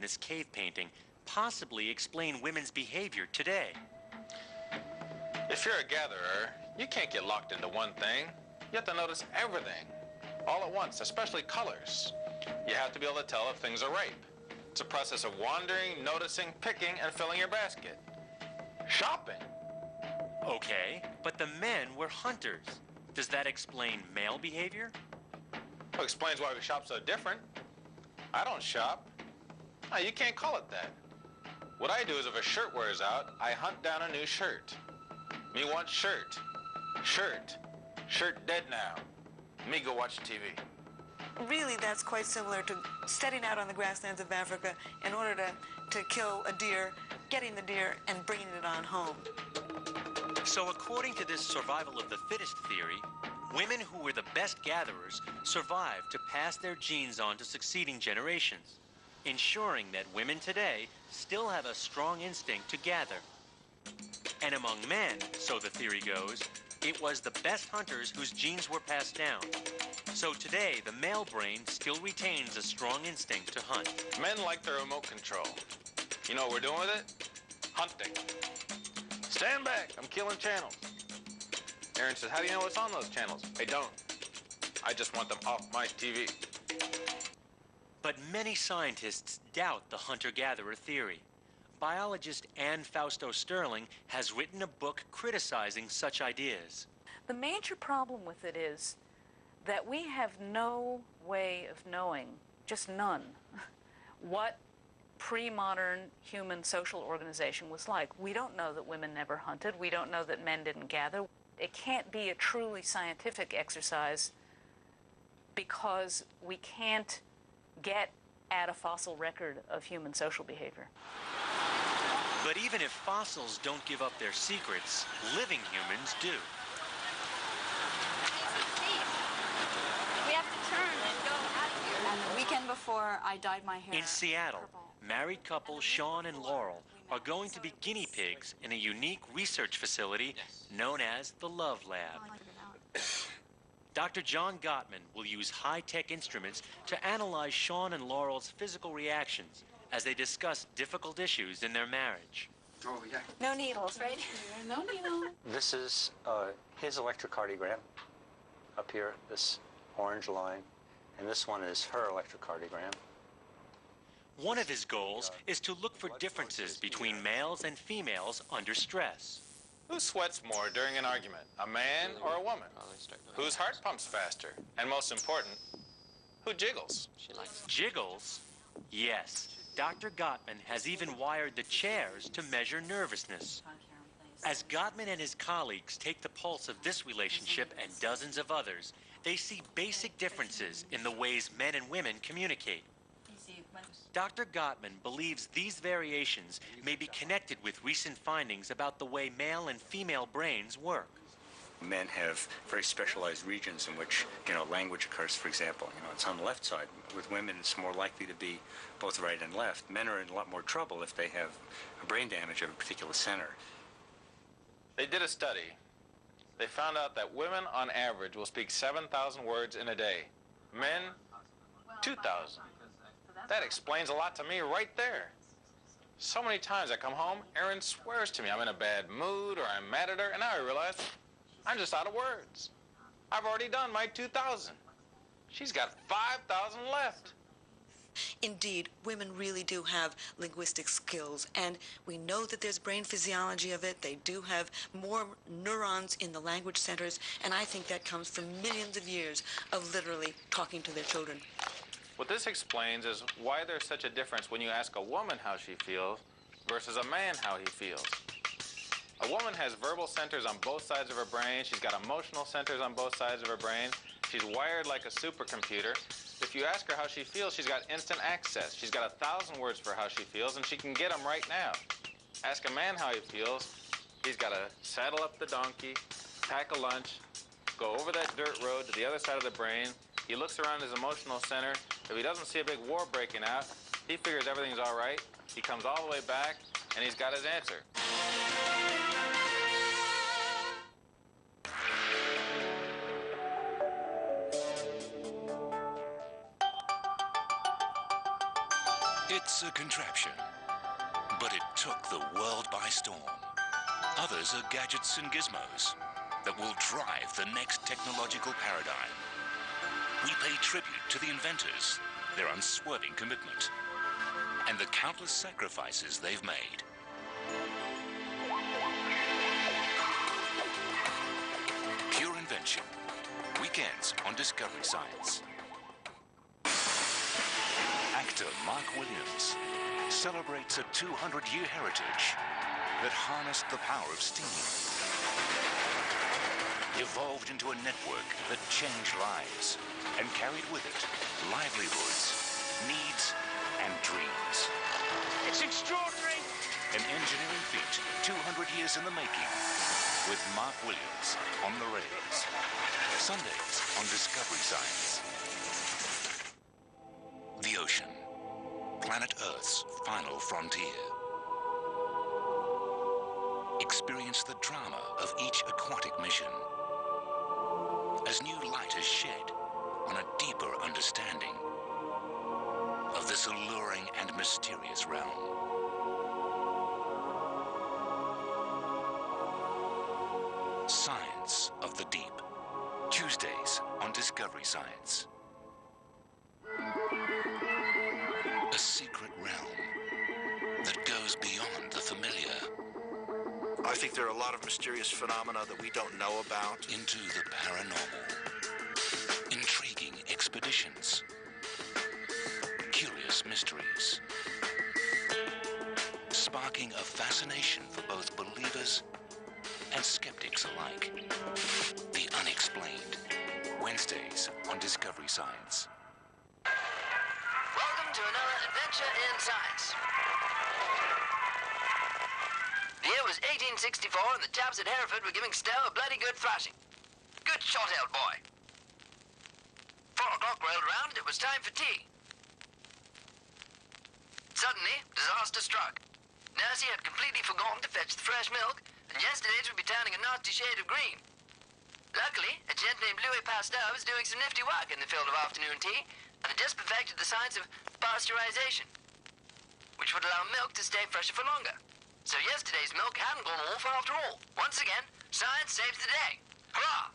famous cave painting possibly explain women's behavior today? If you're a gatherer, you can't get locked into one thing. You have to notice everything, all at once, especially colors. You have to be able to tell if things are ripe. It's a process of wandering, noticing, picking, and filling your basket. Shopping. Okay, but the men were hunters. Does that explain male behavior? Well, explains why we shop so different. I don't shop. No, you can't call it that. What I do is if a shirt wears out, I hunt down a new shirt. Me want shirt. Shirt. Shirt dead now. Me go watch TV. Really, that's quite similar to setting out on the grasslands of Africa in order to kill a deer, getting the deer, and bringing it on home. So according to this survival of the fittest theory, women who were the best gatherers survived to pass their genes on to succeeding generations, ensuring that women today still have a strong instinct to gather. And among men, so the theory goes, it was the best hunters whose genes were passed down. So today, the male brain still retains a strong instinct to hunt. Men like the remote control. You know what we're doing with it? Hunting. Stand back, I'm killing channels. Aaron says, how do you know what's on those channels? I don't. I just want them off my TV. But many scientists doubt the hunter-gatherer theory. Biologist Anne Fausto Sterling has written a book criticizing such ideas. The major problem with it is that we have no way of knowing, just none, what pre-modern human social organization was like. We don't know that women never hunted. We don't know that men didn't gather. It can't be a truly scientific exercise because we can't get at a fossil record of human social behavior. But even if fossils don't give up their secrets, living humans do. We have to turn and go out of here. And the weekend before, I dyed my hair In Seattle, purple. married couple Sean and Laurel are going to be guinea pigs in a unique research facility known as the Love Lab. Dr. John Gottman will use high-tech instruments to analyze Sean and Laurel's physical reactions as they discuss difficult issues in their marriage. Oh, yeah. No needles, right? No needle. This is his electrocardiogram up here, this orange line. And this one is her electrocardiogram. One of his goals is to look for differences between males and females under stress. Who sweats more during an argument, a man or a woman? Whose heart pumps faster? And most important, who jiggles? Jiggles? Yes. Dr. Gottman has even wired the chairs to measure nervousness. As Gottman and his colleagues take the pulse of this relationship and dozens of others, they see basic differences in the ways men and women communicate. Dr. Gottman believes these variations may be connected with recent findings about the way male and female brains work. Men have very specialized regions in which, language occurs, for example. It's on the left side. With women, it's more likely to be both right and left. Men are in a lot more trouble if they have brain damage of a particular center. They did a study. They found out that women, on average, will speak 7,000 words in a day. Men, 2,000. That explains a lot to me right there. So many times I come home, Erin swears to me I'm in a bad mood or I'm mad at her, and now I realize I'm just out of words. I've already done my 2,000. She's got 5,000 left. Indeed, women really do have linguistic skills, and we know that there's brain physiology of it. They do have more neurons in the language centers, and I think that comes from millions of years of literally talking to their children. What this explains is why there's such a difference when you ask a woman how she feels versus a man how he feels. A woman has verbal centers on both sides of her brain. She's got emotional centers on both sides of her brain. She's wired like a supercomputer. If you ask her how she feels, she's got instant access. She's got 1,000 words for how she feels, and she can get them right now. Ask a man how he feels. He's got to saddle up the donkey, pack a lunch, go over that dirt road to the other side of the brain. He looks around his emotional center. If he doesn't see a big war breaking out, he figures everything's all right. He comes all the way back, and he's got his answer. It's It's a contraption, but it took the world by storm. Others are gadgets and gizmos that will drive the next technological paradigm. We pay tribute to the inventors, their unswerving commitment, and the countless sacrifices they've made. Pure Invention. Weekends on Discovery Science. Actor Mark Williams celebrates a 200-year heritage that harnessed the power of steam, evolved into a network that changed lives and carried with it livelihoods, needs, and dreams. It's extraordinary! An engineering feat 200 years in the making with Mark Williams on the rails. Sundays on Discovery Science. The ocean, planet Earth's final frontier. Experience the drama of each aquatic mission as new light is shed on a deeper understanding of this alluring and mysterious realm. Science of the Deep. Tuesdays on Discovery Science. A secret realm that goes beyond the familiar. I think there are a lot of mysterious phenomena that we don't know about. Into the paranormal. Intriguing expeditions. Curious mysteries. Sparking a fascination for both believers and skeptics alike. The unexplained. Wednesdays on Discovery Science. Welcome to another adventure in science. The year was 1864 and the chaps at Hereford were giving Stowe a bloody good thrashing. Good shot, old boy. 4 o'clock rolled around, it was time for tea. Suddenly, disaster struck. Nursey had completely forgotten to fetch the fresh milk, and yesterday's would be turning a nasty shade of green. Luckily, a gent named Louis Pasteur was doing some nifty work in the field of afternoon tea, and had just perfected the science of pasteurization, which would allow milk to stay fresher for longer. So yesterday's milk hadn't gone off after all. Once again, science saves the day. Hurrah!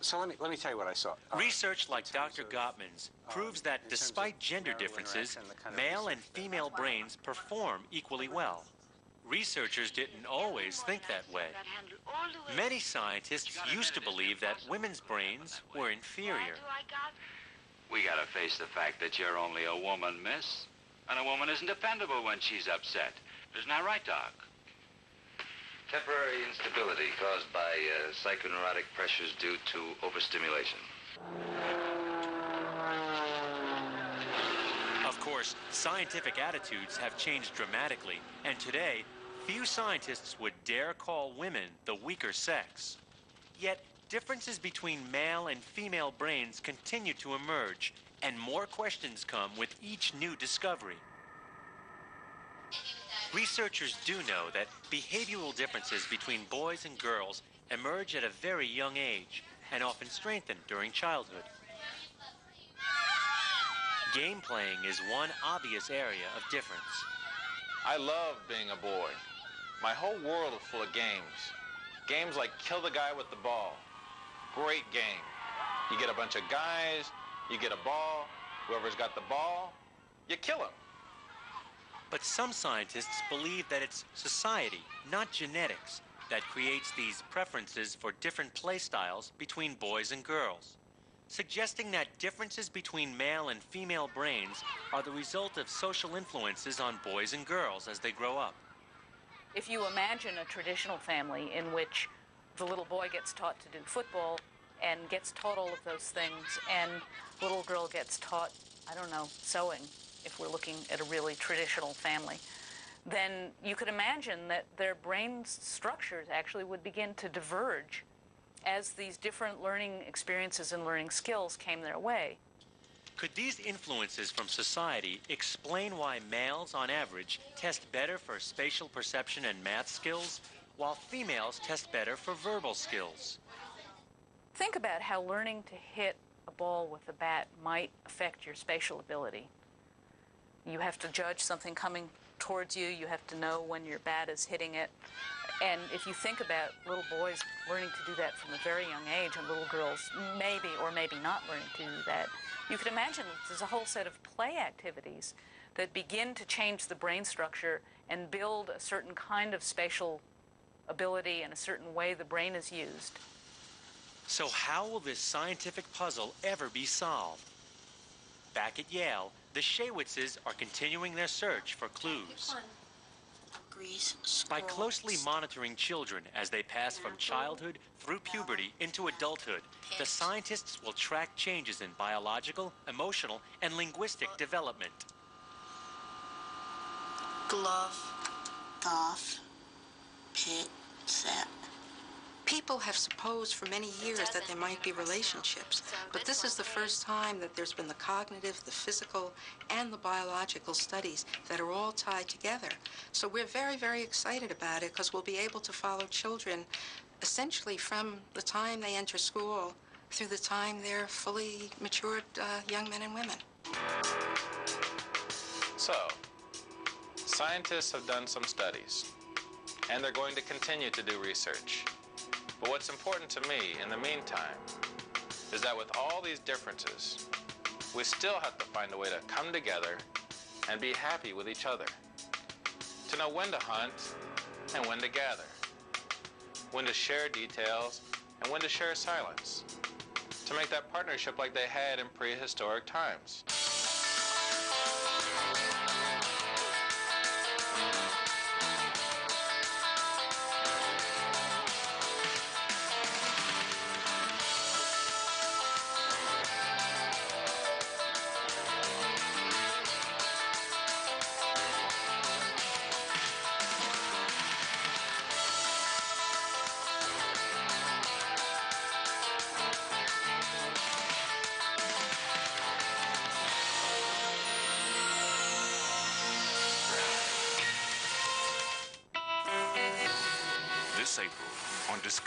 So let me tell you what I saw. Research like Dr. Gottman's proves that despite gender differences, male and female brains perform equally well. Researchers didn't always think that way. Many scientists used to believe that women's brains were inferior. We gotta face the fact that you're only a woman, miss. And a woman isn't dependable when she's upset. Isn't that right, Doc? Temporary instability caused by psychoneurotic pressures due to overstimulation. Of course, scientific attitudes have changed dramatically, and today, few scientists would dare call women the weaker sex. Yet, differences between male and female brains continue to emerge, and more questions come with each new discovery. Researchers do know that behavioral differences between boys and girls emerge at a very young age and often strengthen during childhood. Game playing is one obvious area of difference. I love being a boy. My whole world is full of games. Games like kill the guy with the ball. Great game. You get a bunch of guys, you get a ball, whoever's got the ball, you kill him. But some scientists believe that it's society, not genetics, that creates these preferences for different play styles between boys and girls, suggesting that differences between male and female brains are the result of social influences on boys and girls as they grow up. If you imagine a traditional family in which the little boy gets taught to do football and gets taught all of those things, and the little girl gets taught, I don't know, sewing, if we're looking at a really traditional family, then you could imagine that their brain structures actually would begin to diverge as these different learning experiences and learning skills came their way. Could these influences from society explain why males, on average, test better for spatial perception and math skills, while females test better for verbal skills? Think about how learning to hit a ball with a bat might affect your spatial ability. You have to judge something coming towards you. You have to know when your bat is hitting it. And if you think about little boys learning to do that from a very young age, and little girls maybe or maybe not learning to do that, you could imagine that there's a whole set of play activities that begin to change the brain structure and build a certain kind of spatial ability and a certain way the brain is used. So how will this scientific puzzle ever be solved? Back at Yale, the Shawitzes are continuing their search for clues. By closely monitoring children as they pass from childhood through puberty into adulthood, the scientists will track changes in biological, emotional, and linguistic development. Glove, golf, pit, set. People have supposed for many years that there might be relationships, but this is the first time that there's been the cognitive, the physical, and the biological studies that are all tied together. So we're very, very excited about it because we'll be able to follow children essentially from the time they enter school through the time they're fully matured young men and women. So, scientists have done some studies, and they're going to continue to do research. But what's important to me in the meantime is that with all these differences, we still have to find a way to come together and be happy with each other. To know when to hunt and when to gather. When to share details and when to share silence. To make that partnership like they had in prehistoric times. This April on Discovery.